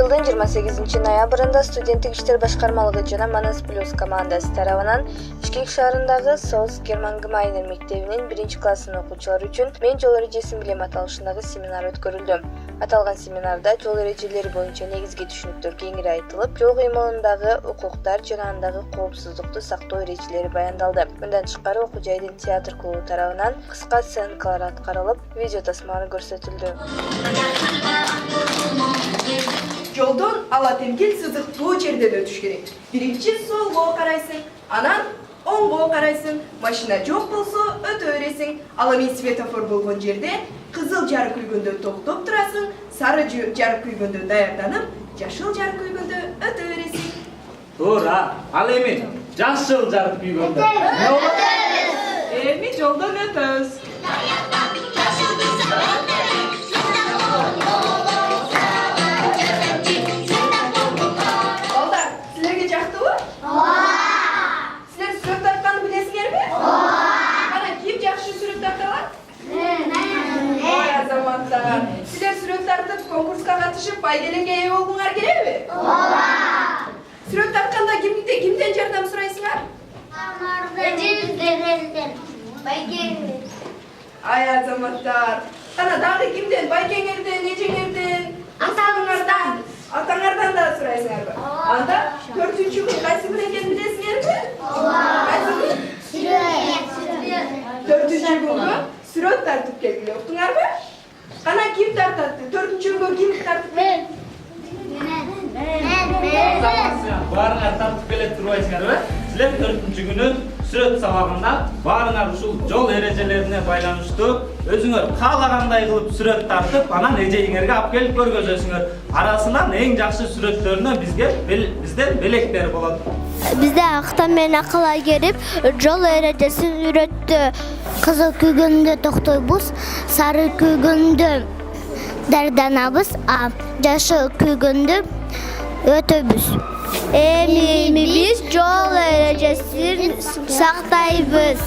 Жылдын 28 ноябрында студенттик иштер башкармалыгы жана Манас Плюс командасы тарабынан Бишкек шаарындагы Соус Герман-Гмайнер мектебинин 1-классын окуучулары үчүн мен жол эрежесин билем аталышындагы семинар өткөрүлдү. Аталган семинарда жол эрежелери боюнча негизги түшүнүктөр кеңири айтылып, жол кыймылындагы укуктар жана андагы коопсуздукту сактоо эрежелери баяндалды. Мындан тышкары окуу жайдын театр клубу тарабынан кыска сценкалар аткарылып, видео тасмалар көрсөтүлдү. Жолдон ала темгил сызыктуу жерден өтүш керек. Биринчи солго карайсың, анан оңго карайсың. Машина жок болсо өтө бересиң. Ал эми светофор болгон жерде кызыл жарык күйгөндө токтоп турасың, сары жарык күйгөндө даярданып, жашыл жарык күйгөндө өтө бересиң. Туура. Ал эми жашыл жарык күйгөндө эмне болот? Эми жолдон өтөбүз. Силер сүрөт тартып, конкурска катышып, пайделенге ээ болгуңар келеби? Ооба. Сүрөт тартканда кимден жардам сурайсыңар? Эжебизден, байкеңден. Ай азаматтар, кана дагы кимден? Байкеңерден, эжеңерден, атаңардан. Атаңардан да сурайсыңарбы? Анда 4-күн кайсы күн экенин билесиңерби? Ооба. Кайсы күн? Сүрөт. 4-күнгө сүрөт тартып келгиле, уктуңарбы? Кана ким тартатты? 4-күнгө ким тартып? Мен. Баарыңар тартып келе турбайсыңарбы? Силер 4-күнү сүрөт сабагында баарыңар ушул жол эрежелерине байланыштуу өзүңөр каалагандай кылып сүрөт тартып, анан эжеңерге алып келип көргөзөсүңөр. Арасынан эң жакшы сүрөттөрүнө бизден белектер болот. Бизде актан менен акылга келип, жол эрежесин үйрөттү. Кызыл күйгөндө токтойбуз, сары күйгөндө даярданабыз, жашыл күйгөндө өтөбүз. Эми биз жол эрежесин сактайбыз.